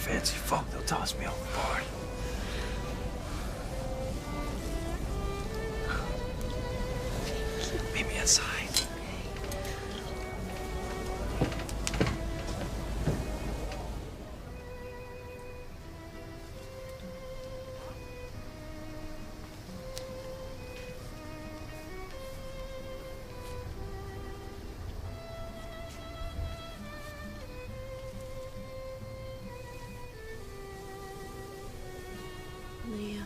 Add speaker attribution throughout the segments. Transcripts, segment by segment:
Speaker 1: fancy folk, they'll toss me overboard. Meet me inside.
Speaker 2: Leah.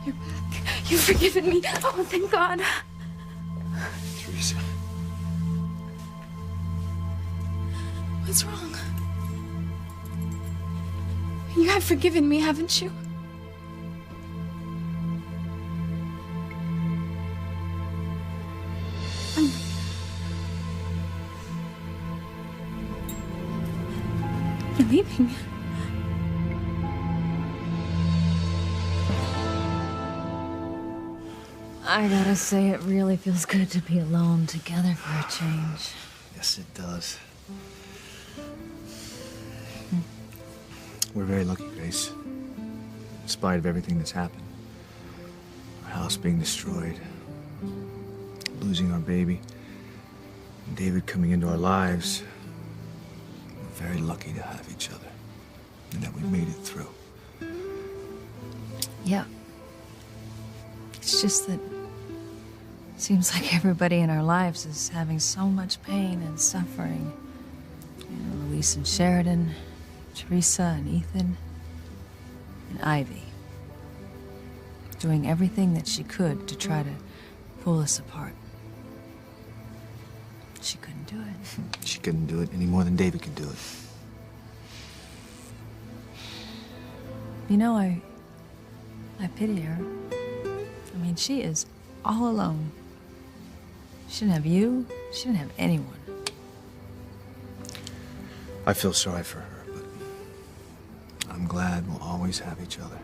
Speaker 2: You're back. You've forgiven me. Oh, thank God.
Speaker 1: Teresa.
Speaker 2: What's wrong? You have forgiven me, haven't you? You're leaving.
Speaker 3: I gotta say, it really feels good to be alone together for a change.
Speaker 1: Yes, it does. We're very lucky, Grace. In spite of everything that's happened. Our house being destroyed. Losing our baby. And David coming into our lives. We're very lucky to have each other. And that we made it through.
Speaker 3: Yeah. It's just that it seems like everybody in our lives is having so much pain and suffering. You know, Luis and Sheridan, Teresa and Ethan, and Ivy. Doing everything that she could to try to pull us apart. She couldn't do it.
Speaker 1: She couldn't do it any more than David could do it.
Speaker 3: You know, I pity her. I mean, she is all alone. She didn't have you. She didn't have anyone.
Speaker 1: I feel sorry for her, but I'm glad we'll always have each other.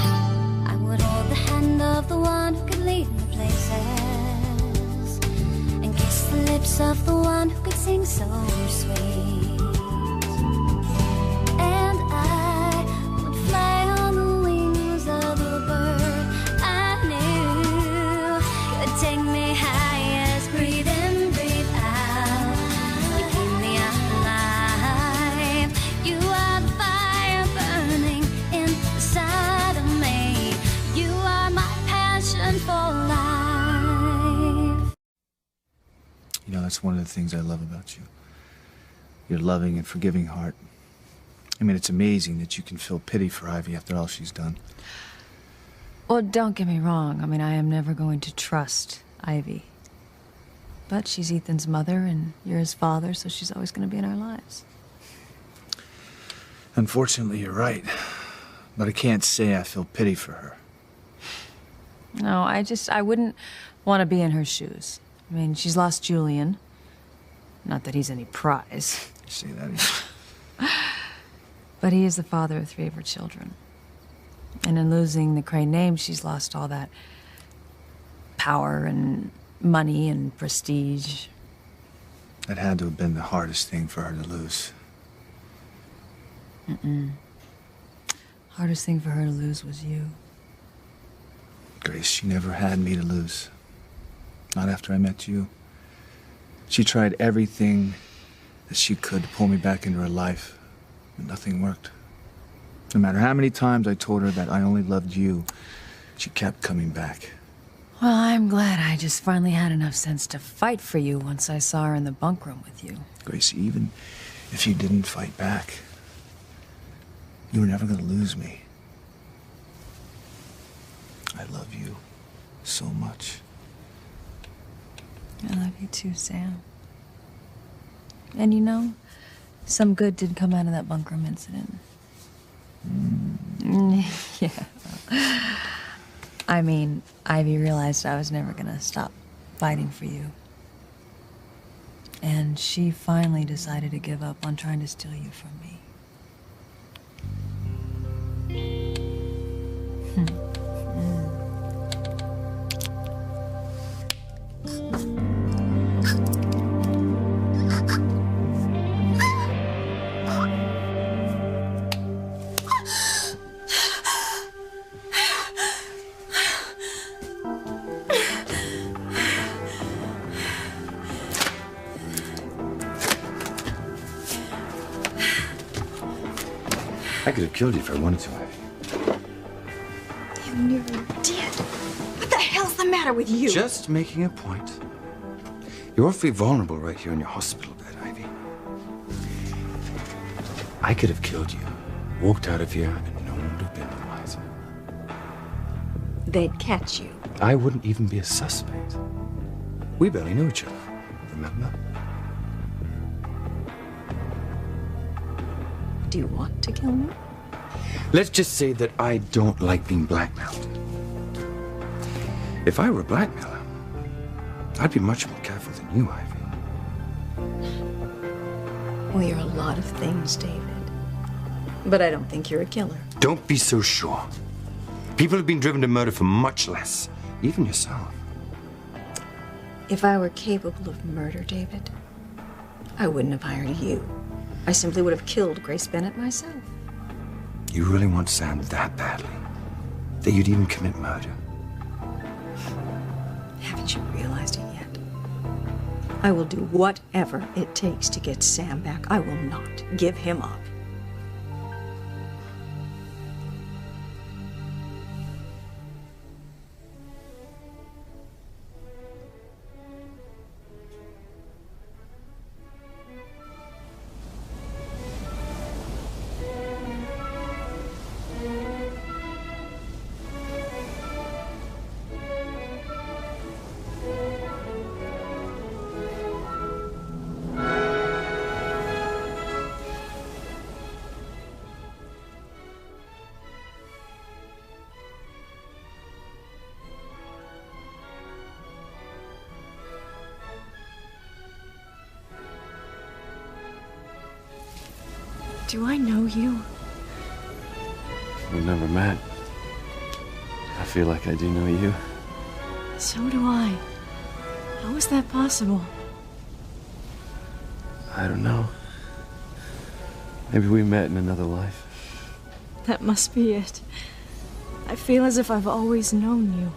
Speaker 4: I would hold the hand of the one who could lead me places, and kiss the lips of the one who could sing so sweet. And I would fly on the wings of a bird I knew could take me highest. Breathe in, breathe out. You keep me alive. You are the fire burning inside of me. You are my passion for life.
Speaker 1: You know, that's one of the things I love about you. Your loving and forgiving heart. I mean, it's amazing that you can feel pity for Ivy after all she's done.
Speaker 3: Well, don't get me wrong. I mean, I am never going to trust Ivy. But she's Ethan's mother, and you're his father, so she's always going to be in our lives.
Speaker 1: Unfortunately, you're right. But I can't say I feel pity for her.
Speaker 3: No, I wouldn't want to be in her shoes. I mean, she's lost Julian. Not that he's any prize.
Speaker 1: You say that.
Speaker 3: But he is the father of 3 of her children. And in losing the Crane name, she's lost all that power and money and prestige.
Speaker 1: That had to have been the hardest thing for her to lose.
Speaker 3: Hardest thing for her to lose was you.
Speaker 1: Grace, she never had me to lose. Not after I met you. She tried everything that she could to pull me back into her life, but nothing worked. No matter how many times I told her that I only loved you, she kept coming back.
Speaker 3: Well, I'm glad I just finally had enough sense to fight for you once I saw her in the bunk room with you.
Speaker 1: Grace, even if you didn't fight back, you were never gonna lose me. I love you so much.
Speaker 3: I love you too, Sam. And you know, some good did come out of that bunk room incident. Yeah. I mean, Ivy realized I was never gonna stop fighting for you. And she finally decided to give up on trying to steal you from me.
Speaker 5: I could have killed you if I wanted to, Ivy.
Speaker 2: You nearly did. What the hell's the matter with you?
Speaker 5: Just making a point. You're awfully vulnerable right here in your hospital bed, Ivy. I could have killed you, walked out of here, and no one would have been the wiser.
Speaker 2: They'd catch you.
Speaker 5: I wouldn't even be a suspect. We barely knew each other, remember?
Speaker 2: Do you want to kill me?
Speaker 5: Let's just say that I don't like being blackmailed. If I were a blackmailer, I'd be much more careful than you, Ivy.
Speaker 2: Well, you're a lot of things, David. But I don't think you're a killer.
Speaker 5: Don't be so sure. People have been driven to murder for much less, even yourself.
Speaker 2: If I were capable of murder, David, I wouldn't have hired you. I simply would have killed Grace Bennett myself.
Speaker 5: You really want Sam that badly? That you'd even commit murder?
Speaker 2: Haven't you realized it yet? I will do whatever it takes to get Sam back. I will not give him up. Do I know you?
Speaker 6: We've never met. I feel like I do know you.
Speaker 2: So do I. How is that possible?
Speaker 6: I don't know. Maybe we met in another life.
Speaker 2: That must be it. I feel as if I've always known you.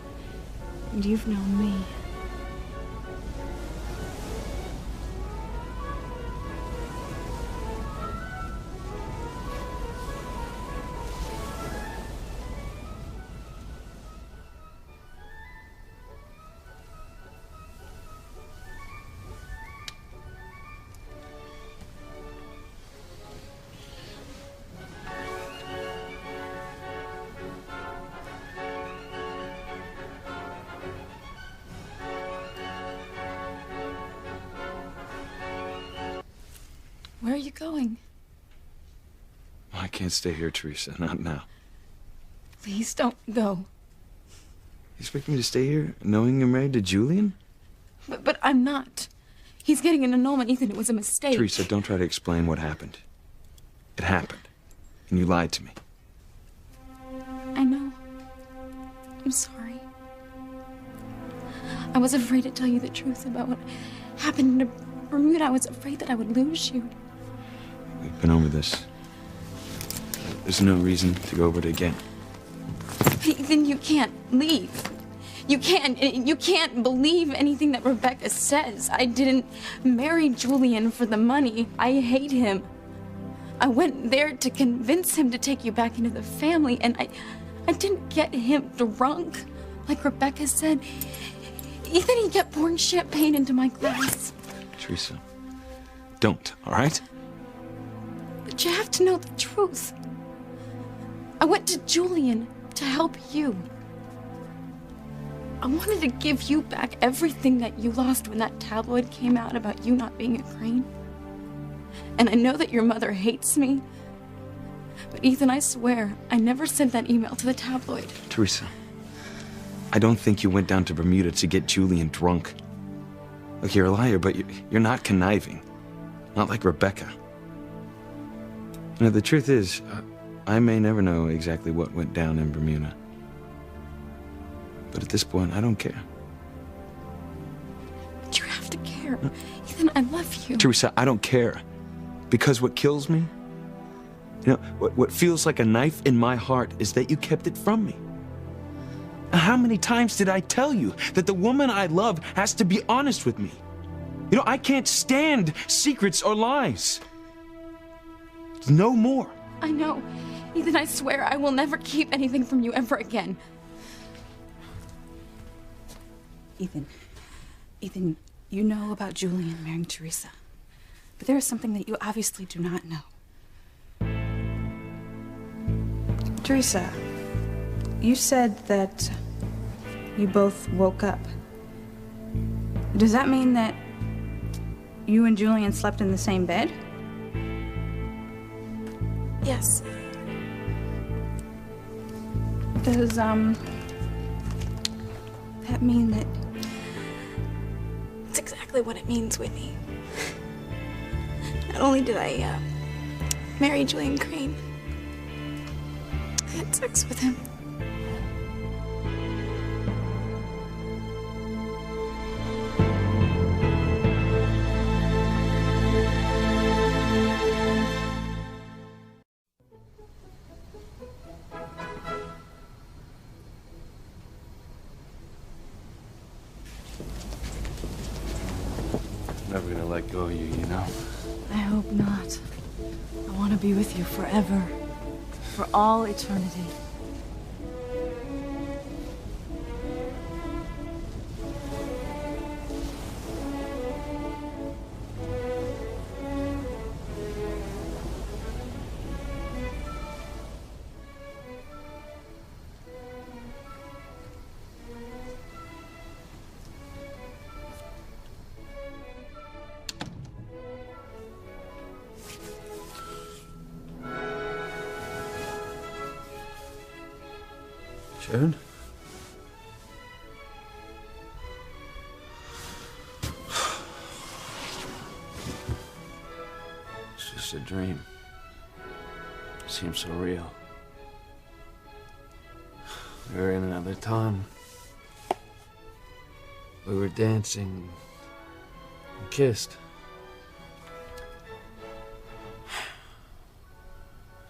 Speaker 2: And you've known me. Where are you going?
Speaker 6: I can't stay here, Teresa. Not now.
Speaker 2: Please don't go.
Speaker 6: You expect me to stay here knowing you're married to Julian?
Speaker 2: But I'm not. He's getting an annulment. Ethan, it was a mistake.
Speaker 6: Teresa, don't try to explain what happened. It happened. And you lied to me.
Speaker 2: I know. I'm sorry. I was afraid to tell you the truth about what happened in Bermuda. I was afraid that I would lose you.
Speaker 6: We've been over this. There's no reason to go over it again.
Speaker 2: Ethan, you can't leave.
Speaker 7: You can't believe anything that Rebecca says. I didn't marry Julian for the money. I hate him. I went there to convince him to take you back into the family, and I didn't get him drunk, like Rebecca said. Ethan, he kept pouring champagne into my glass.
Speaker 6: Teresa, don't, all right?
Speaker 7: But you have to know the truth. I went to Julian to help you. I wanted to give you back everything that you lost when that tabloid came out about you not being a Crane. And I know that your mother hates me. But Ethan, I swear, I never sent that email to the tabloid.
Speaker 6: Teresa, I don't think you went down to Bermuda to get Julian drunk. Look, you're a liar, but you're not conniving. Not like Rebecca. You know, the truth is, I may never know exactly what went down in Bermuda. But at this point, I don't care.
Speaker 7: But you have to care. Ethan, I love you.
Speaker 6: Teresa, I don't care. Because what kills me, you know, what feels like a knife in my heart is that you kept it from me. How many times did I tell you that the woman I love has to be honest with me? You know, I can't stand secrets or lies. No more.
Speaker 7: I know. Ethan, I swear I will never keep anything from you ever again.
Speaker 8: Ethan, you know about Julian marrying Teresa. But there is something that you obviously do not know. Teresa, you said that you both woke up. Does that mean that you and Julian slept in the same bed?
Speaker 7: Yes.
Speaker 8: Does, that mean that...
Speaker 7: That's exactly what it means, Whitney. Not only did I, marry Julian Crane, I had sex with him.
Speaker 6: I'm never gonna let go of you, you know?
Speaker 3: I hope not. I want to be with you forever. For all eternity.
Speaker 6: Sharon? It's just a dream. It seems so real. We were in another time. We were dancing and kissed.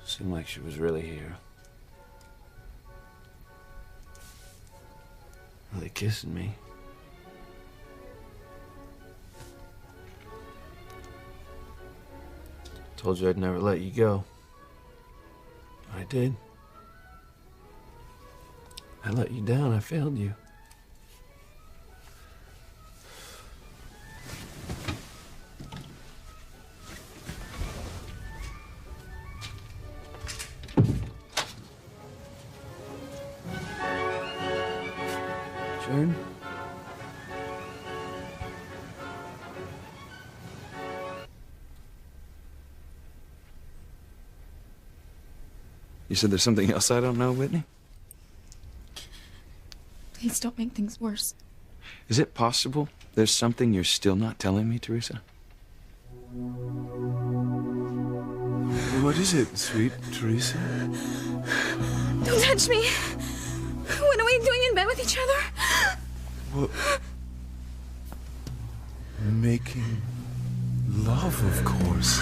Speaker 6: Seemed like she was really here. Really kissing me. Told you I'd never let you go. I did. I let you down. I failed you. Sharon? You said there's something else I don't know, Whitney?
Speaker 7: Please don't make things worse.
Speaker 6: Is it possible there's something you're still not telling me, Teresa?
Speaker 9: What is it, sweet Teresa?
Speaker 7: Don't touch me! What are we doing in bed with each other?
Speaker 9: What? Making love, of course.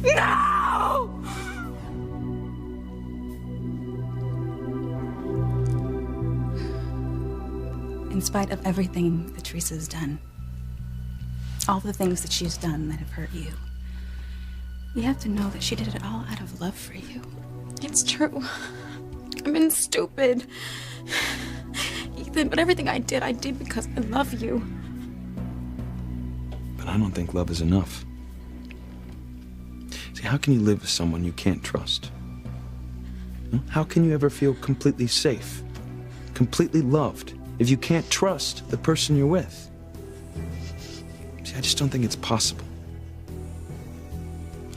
Speaker 7: No!
Speaker 8: in spite of everything that Teresa's done, all the things that she's done that have hurt you, you have to know that she did it all out of love for you.
Speaker 7: It's true. I've been stupid. Ethan, but everything I did because I love you.
Speaker 6: But I don't think love is enough. See, how can you live with someone you can't trust? How can you ever feel completely safe, completely loved, if you can't trust the person you're with? See, I just don't think it's possible.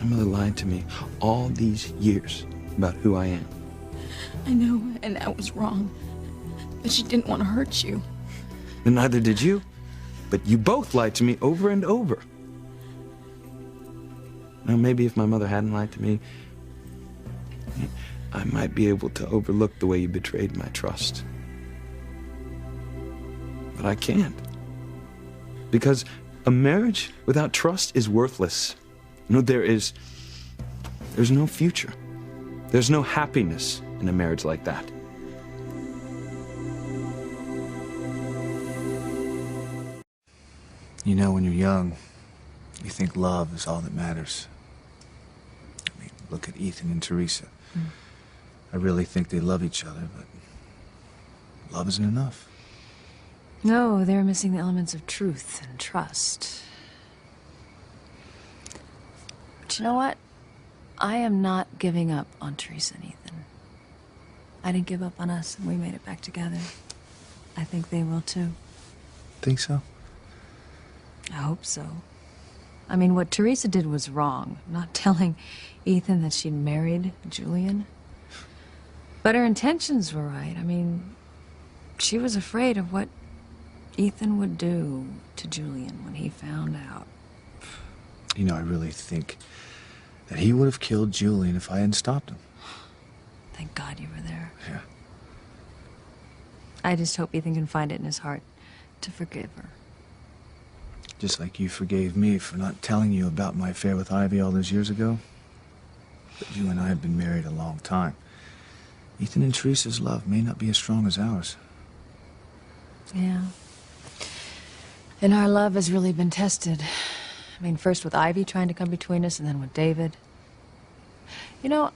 Speaker 6: Emily lied to me all these years about who I am.
Speaker 7: I know, and that was wrong. But she didn't want to hurt you.
Speaker 6: And neither did you. But you both lied to me over and over. Now, maybe if my mother hadn't lied to me, I might be able to overlook the way you betrayed my trust. But I can't. Because a marriage without trust is worthless. You know, there's no future. There's no happiness in a marriage like that.
Speaker 1: You know, when you're young, you think love is all that matters. I mean, look at Ethan and Teresa. I really think they love each other, but love isn't enough.
Speaker 3: No, they're missing the elements of truth and trust. But you know what? I am not giving up on Teresa and Ethan. I didn't give up on us, and we made it back together. I think they will too.
Speaker 1: Think so?
Speaker 3: I hope so. I mean, what Teresa did was wrong. Not telling Ethan that she'd married Julian. But her intentions were right. I mean, she was afraid of what Ethan would do to Julian when he found out.
Speaker 1: You know, I really think that he would have killed Julian if I hadn't stopped him.
Speaker 3: Thank God you were there.
Speaker 1: Yeah.
Speaker 3: I just hope Ethan can find it in his heart to forgive her.
Speaker 1: Just like you forgave me for not telling you about my affair with Ivy all those years ago. But you and I have been married a long time. Ethan and Teresa's love may not be as strong as ours.
Speaker 3: Yeah. And our love has really been tested. I mean, first with Ivy trying to come between us, and then with David. You know,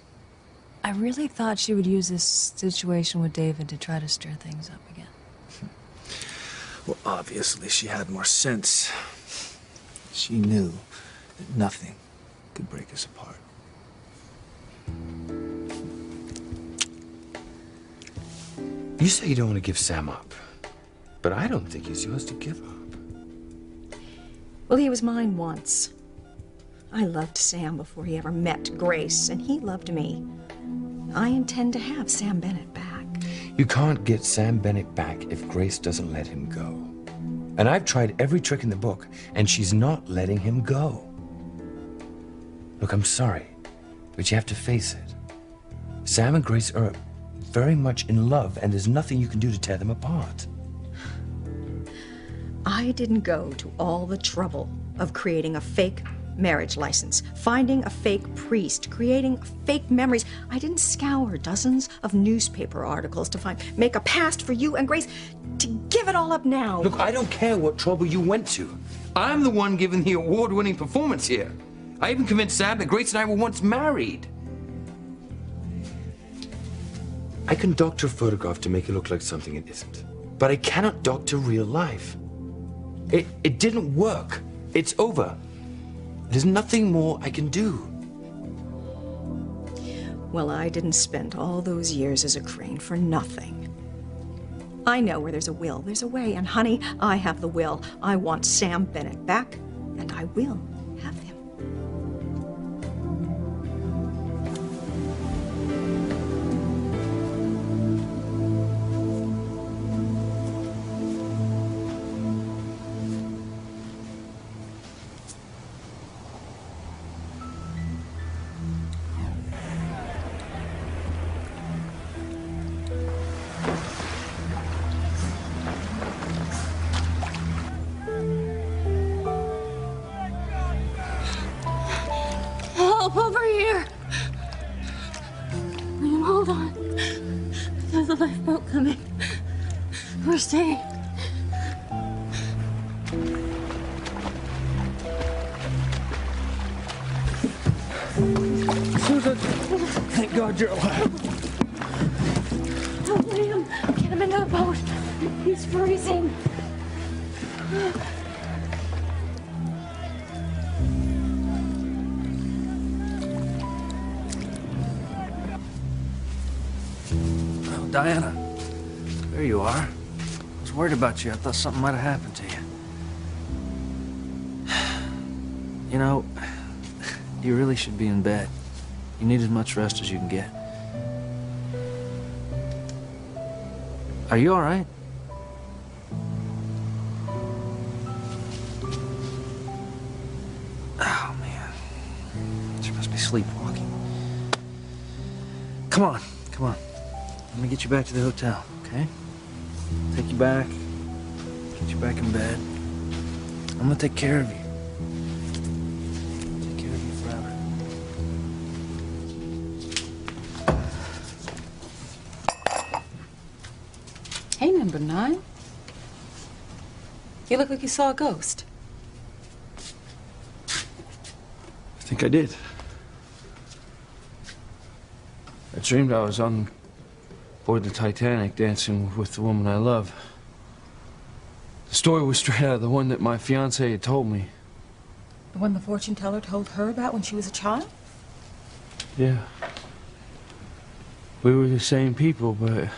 Speaker 3: I really thought she would use this situation with David to try to stir things up again.
Speaker 1: Well, obviously she had more sense. She knew that nothing could break us apart.
Speaker 5: You say you don't want to give Sam up, but I don't think he's yours to give up.
Speaker 2: Well, he was mine once. I loved Sam before he ever met Grace, and he loved me. I intend to have Sam Bennett back.
Speaker 5: You can't get Sam Bennett back if Grace doesn't let him go. And I've tried every trick in the book, and she's not letting him go. Look, I'm sorry, but you have to face it. Sam and Grace are very much in love, and there's nothing you can do to tear them apart.
Speaker 2: I didn't go to all the trouble of creating a fake marriage license, finding a fake priest, creating fake memories. I didn't scour dozens of newspaper articles to make a past for you and Grace, to give it all up now.
Speaker 5: Look, I don't care what trouble you went to. I'm the one giving the award-winning performance here. I even convinced Sam that Grace and I were once married. I can doctor a photograph to make it look like something it isn't. But I cannot doctor real life. It didn't work. It's over. There's nothing more I can do.
Speaker 2: Well, I didn't spend all those years as a crane for nothing. I know where there's a will, there's a way. And honey, I have the will. I want Sam Bennett back, and I will have him.
Speaker 7: Help over here! William, hold on. There's a lifeboat coming. We're staying.
Speaker 1: Susan! Thank God you're alive.
Speaker 7: Oh, Liam, get him into the boat. He's freezing.
Speaker 10: Oh, Diana, there you are. I was worried about you. I thought something might have happened to you. You know, you really should be in bed. You need as much rest as you can get. Are you all right? Oh, man. She must be sleepwalking. Come on, come on. Let me get you back to the hotel, okay? Take you back, get you back in bed. I'm gonna take care of you. Take care of you forever.
Speaker 11: Hey, number 9. You look like you saw a ghost.
Speaker 6: I think I did.
Speaker 10: I dreamed I was on board the Titanic dancing with the woman I love. The story was straight out of the one that my fiancé had told me.
Speaker 11: The one the fortune teller told her about when she was a child?
Speaker 10: Yeah. We were the same people, but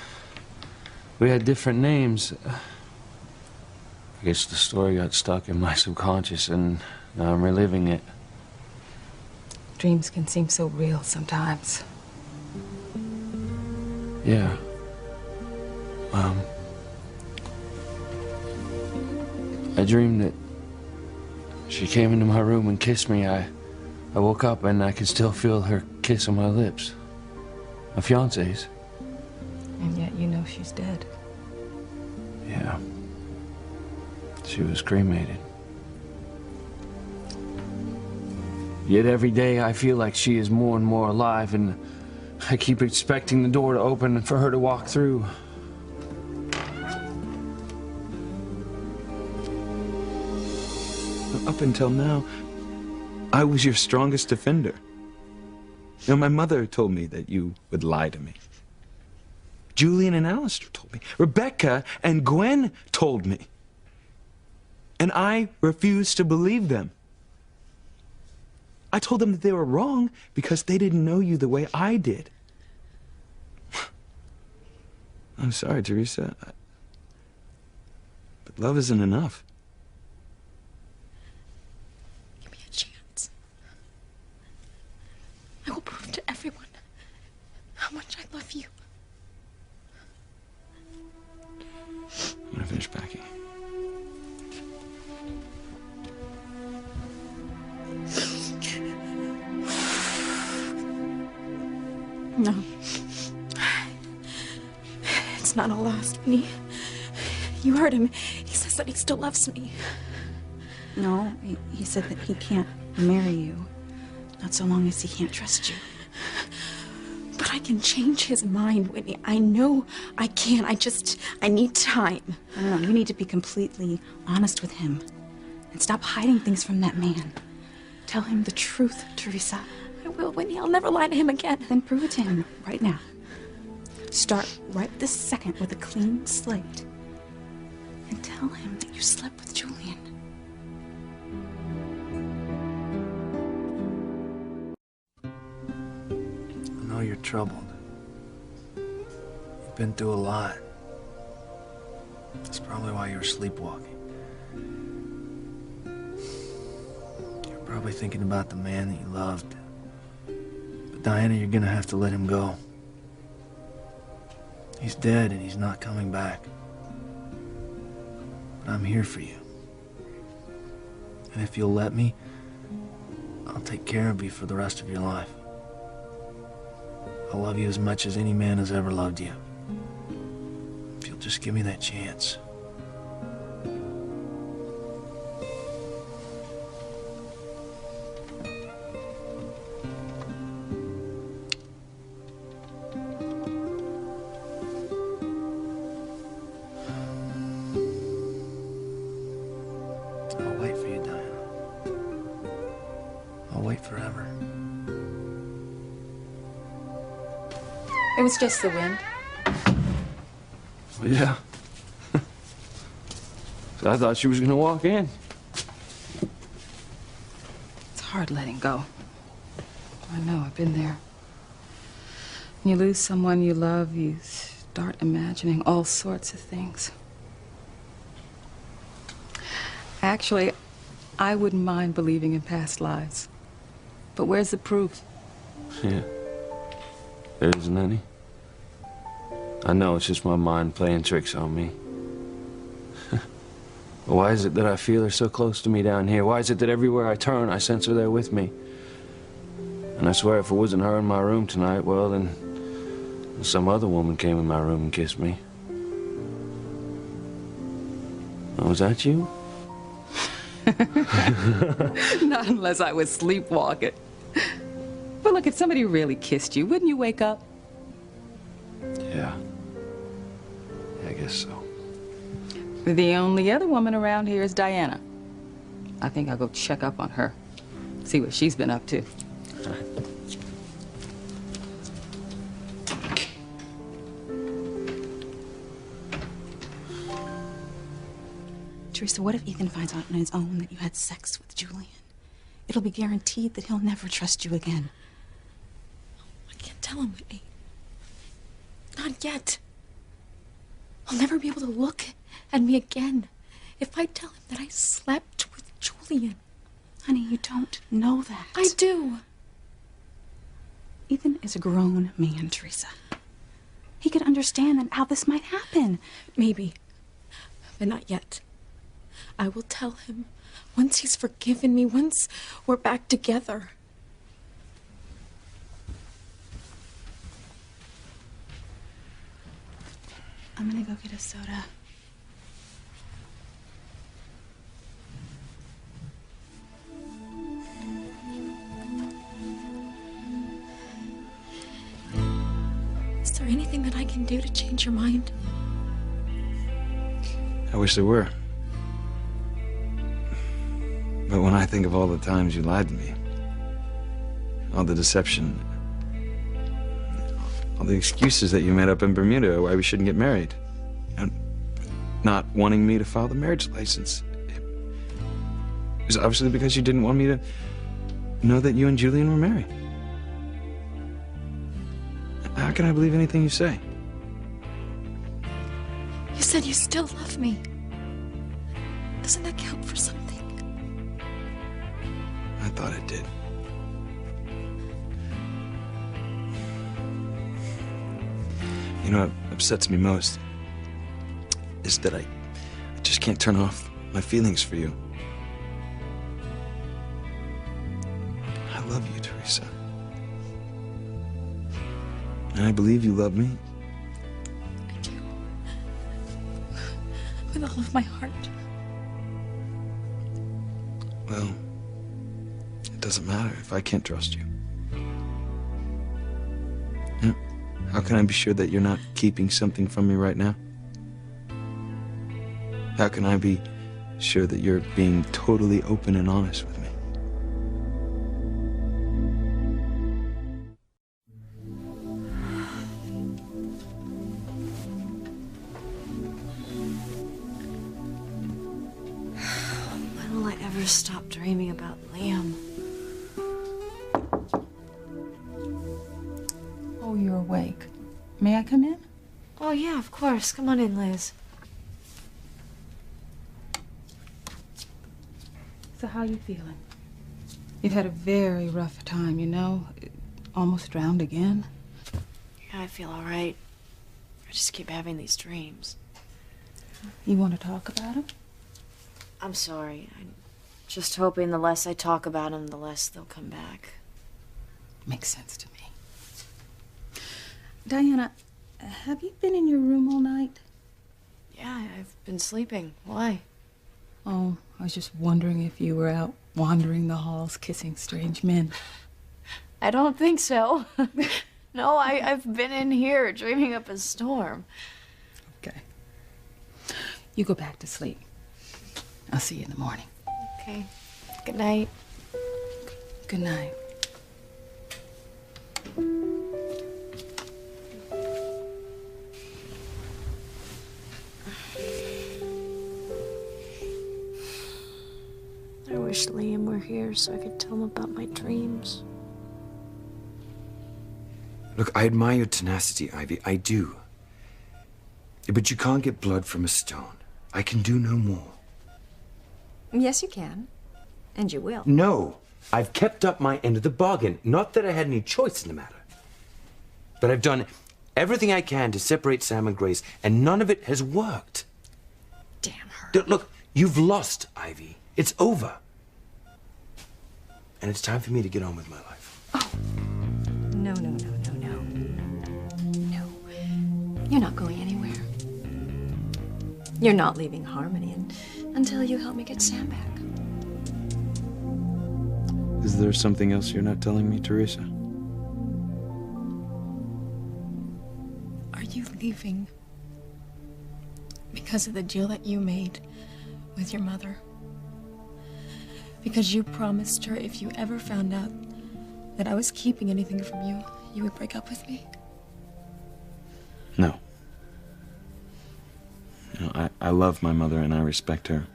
Speaker 10: we had different names. I guess the story got stuck in my subconscious, and now I'm reliving it.
Speaker 11: Dreams can seem so real sometimes.
Speaker 10: Yeah. I dreamed that she came into my room and kissed me. I woke up and I could still feel her kiss on my lips. My fiancé's.
Speaker 11: And yet you know she's dead.
Speaker 10: Yeah. She was cremated. Yet every day I feel like she is more and more alive, and I keep expecting the door to open and for her to walk through.
Speaker 6: Up until now, I was your strongest defender. You know, my mother told me that you would lie to me. Julian and Alistair told me. Rebecca and Gwen told me. And I refused to believe them. I told them that they were wrong because they didn't know you the way I did. I'm sorry, Teresa. But love isn't enough.
Speaker 7: Give me a chance. I will prove to everyone how much I love you.
Speaker 6: I'm gonna finish packing.
Speaker 7: No. It's not all lost, Vinny. You heard him. He says that he still loves me.
Speaker 8: No, he said that he can't marry you. Not so long as he can't trust you.
Speaker 7: But I can change his mind, Whitney. I know I can. I need time.
Speaker 8: No, you need to be completely honest with him. And stop hiding things from that man. Tell him the truth, Teresa.
Speaker 7: I will, Whitney. I'll never lie to him again.
Speaker 8: Then prove it to him right now. Start right this second with a clean slate. And tell him that you slept with Julian.
Speaker 10: I know you're troubled. You've been through a lot. That's probably why you were sleepwalking. You're probably thinking about the man that you loved. But Diana, you're gonna have to let him go. He's dead and he's not coming back. But I'm here for you. And if you'll let me, I'll take care of you for the rest of your life. I love you as much as any man has ever loved you. If you'll just give me that chance.
Speaker 11: It was just the wind.
Speaker 10: Well, yeah. So I thought she was gonna walk in.
Speaker 11: It's hard letting go. I know, I've been there. When you lose someone you love, you start imagining all sorts of things. Actually, I wouldn't mind believing in past lives. But where's the proof?
Speaker 10: Yeah. There isn't any. I know it's just my mind playing tricks on me. Why is it that I feel her so close to me down here? Why is it that everywhere I turn, I sense her there with me? And I swear if it wasn't her in my room tonight, well, then some other woman came in my room and kissed me. Oh, was that you?
Speaker 11: Not unless I was sleepwalking. But look, if somebody really kissed you, wouldn't you wake up?
Speaker 10: Yeah. I guess so.
Speaker 11: The only other woman around here is Diana. I think I'll go check up on her, see what she's been up to.
Speaker 8: Teresa, what if Ethan finds out on his own that you had sex with Julian? It'll be guaranteed that he'll never trust you again.
Speaker 7: I can't tell him, Whitney. Not yet. I'll never be able to look at me again if I tell him that I slept with Julian.
Speaker 8: Honey, you don't know that.
Speaker 7: I do.
Speaker 8: Ethan is a grown man, Teresa. He could understand how this might happen.
Speaker 7: Maybe, but not yet. I will tell him once he's forgiven me, once we're back together.
Speaker 8: I'm gonna go get a soda.
Speaker 7: Is there anything that I can do to change your mind?
Speaker 6: I wish there were. But when I think of all the times you lied to me, all the deception, all the excuses that you made up in Bermuda why we shouldn't get married, and not wanting me to file the marriage license, it was obviously because you didn't want me to know that you and Julian were married. How can I believe anything you say?
Speaker 7: You said you still love me. Doesn't that count for something?
Speaker 6: I thought it did. You know what upsets me most is that I just can't turn off my feelings for you. I love you, Teresa. And I believe you love me.
Speaker 7: I do. With all of my heart.
Speaker 6: Well, it doesn't matter if I can't trust you. Yeah. How can I be sure that you're not keeping something from me right now? How can I be sure that you're being totally open and honest with me?
Speaker 3: When will I ever stop dreaming about Liam?
Speaker 11: Oh, you're awake. May I come in?
Speaker 3: Oh, yeah, of course. Come on in, Liz.
Speaker 11: So how you feeling? You've had a very rough time, you know? Almost drowned again.
Speaker 3: Yeah, I feel all right. I just keep having these dreams.
Speaker 11: You want to talk about them?
Speaker 3: I'm sorry. I'm just hoping the less I talk about them, the less they'll come back.
Speaker 11: Makes sense to me. Diana, have you been in your room all night?
Speaker 3: Yeah, I've been sleeping. Why?
Speaker 11: Oh, I was just wondering if you were out wandering the halls kissing strange men.
Speaker 3: I don't think so. No, I've been in here dreaming up a storm.
Speaker 11: Okay. You go back to sleep. I'll see you in the morning.
Speaker 3: Okay. Good night.
Speaker 11: Good night.
Speaker 12: wish Liam were here so I could tell him about my dreams.
Speaker 5: Look, I admire your tenacity, Ivy. I do. But you can't get blood from a stone. I can do no more.
Speaker 2: Yes, you can. And you will.
Speaker 5: No. I've kept up my end of the bargain. Not that I had any choice in the matter. But I've done everything I can to separate Sam and Grace, and none of it has worked.
Speaker 2: Damn her.
Speaker 5: Look, you've lost, Ivy. It's over. And it's time for me to get on with my life.
Speaker 2: Oh. No, no, no, no, no. No. You're not going anywhere. You're not leaving Harmony until you help me get Sam back.
Speaker 6: Is there something else you're not telling me, Teresa?
Speaker 7: Are you leaving because of the deal that you made with your mother? Because you promised her if you ever found out that I was keeping anything from you, you would break up with me?
Speaker 6: No. You know, I love my mother and I respect her,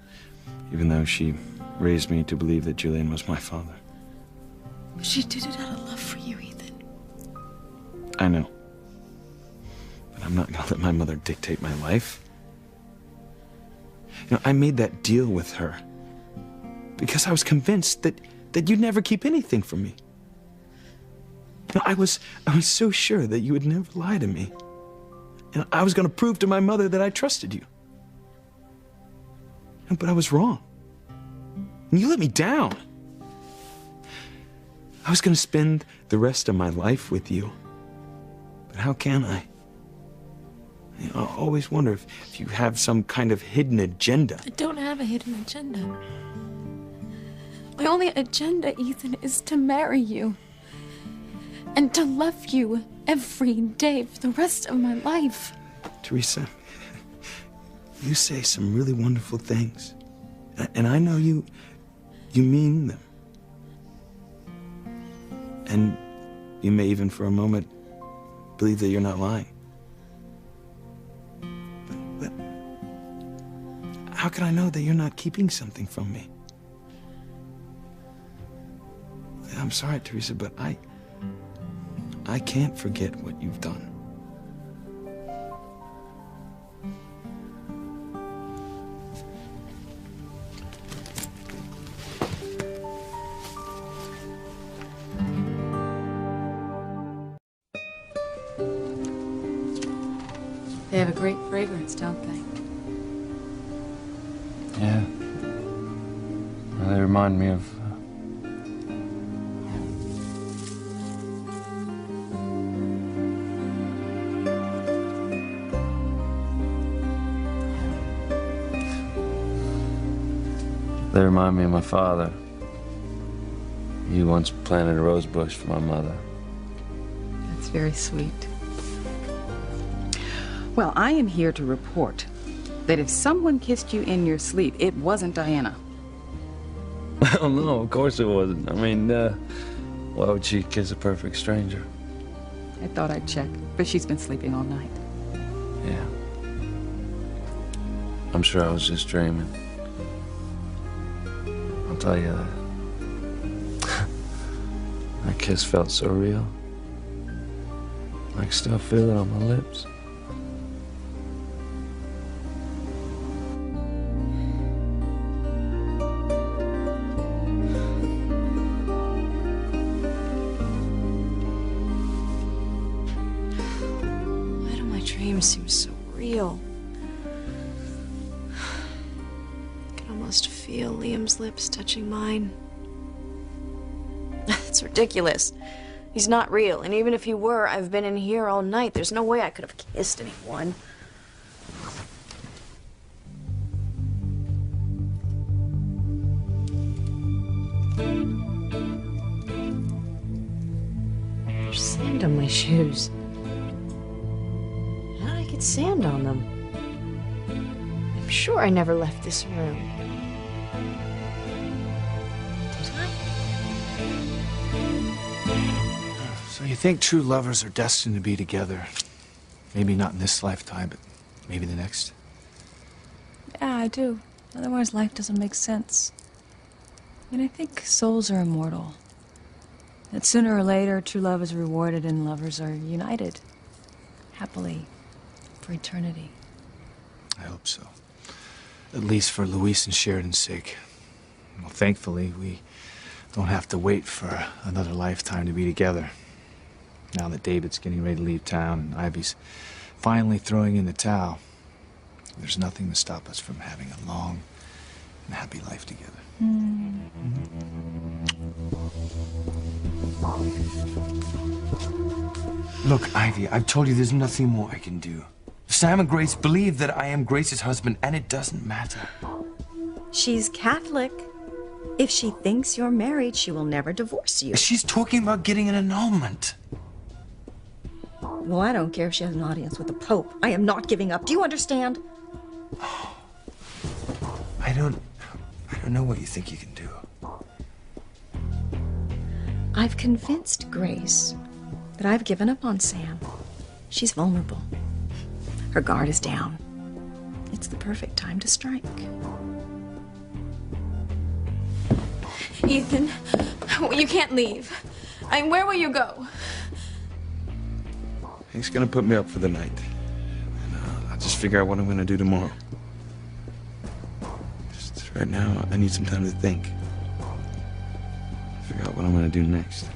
Speaker 6: even though she raised me to believe that Julian was my father.
Speaker 7: But she did it out of love for you, Ethan.
Speaker 6: I know. But I'm not gonna let my mother dictate my life. You know, I made that deal with her because I was convinced that you'd never keep anything from me. You know, I was so sure that you would never lie to me. And I was gonna prove to my mother that I trusted you. But I was wrong. And you let me down. I was gonna spend the rest of my life with you. But how can I? You know, I always wonder if you have some kind of hidden agenda.
Speaker 7: I don't have a hidden agenda. My only agenda, Ethan, is to marry you. And to love you every day for the rest of my life.
Speaker 6: Teresa, you say some really wonderful things. And I know you mean them. And you may even for a moment believe that you're not lying. But how can I know that you're not keeping something from me? I'm sorry, Teresa, but I can't forget what you've done.
Speaker 11: They have a great fragrance, don't they?
Speaker 10: Yeah. Well, they remind me of... They remind me of my father. He once planted a rose bush for my mother.
Speaker 11: That's very sweet. Well, I am here to report that if someone kissed you in your sleep, it wasn't Diana.
Speaker 10: Well, no, of course it wasn't. I mean, why would she kiss a perfect stranger?
Speaker 11: I thought I'd check, but she's been sleeping all night.
Speaker 10: Yeah. I'm sure I was just dreaming. I'll tell you that. That kiss felt so real. I can still feel it on my lips.
Speaker 12: Why do my dreams seem so real? I can almost feel Liam's lips touching mine. It's ridiculous. He's not real, and even if he were, I've been in here all night. There's no way I could have kissed anyone. There's sand on my shoes. How did I get sand on them? I'm sure I never left this room. Did I?
Speaker 1: So you think true lovers are destined to be together? Maybe not in this lifetime, but maybe the next?
Speaker 3: Yeah, I do. Otherwise, life doesn't make sense. And I think souls are immortal. That sooner or later, true love is rewarded and lovers are united. Happily. For eternity.
Speaker 1: I hope so. At least for Luis and Sheridan's sake. Well, thankfully, we don't have to wait for another lifetime to be together. Now that David's getting ready to leave town and Ivy's finally throwing in the towel, there's nothing to stop us from having a long and happy life together.
Speaker 5: Look, Ivy, I've told you there's nothing more I can do. Sam and Grace believe that I am Grace's husband, and it doesn't matter.
Speaker 2: She's Catholic. If she thinks you're married, she will never divorce you.
Speaker 5: She's talking about getting an annulment.
Speaker 2: Well, I don't care if she has an audience with the Pope. I am not giving up. Do you understand?
Speaker 5: I don't know what you think you can do.
Speaker 2: I've convinced Grace that I've given up on Sam. She's vulnerable. Her guard is down. It's the perfect time to strike.
Speaker 7: Ethan, you can't leave. Where will you go?
Speaker 6: He's gonna put me up for the night. And I'll just figure out what I'm gonna do tomorrow. Just right now, I need some time to think. Figure out what I'm gonna do next.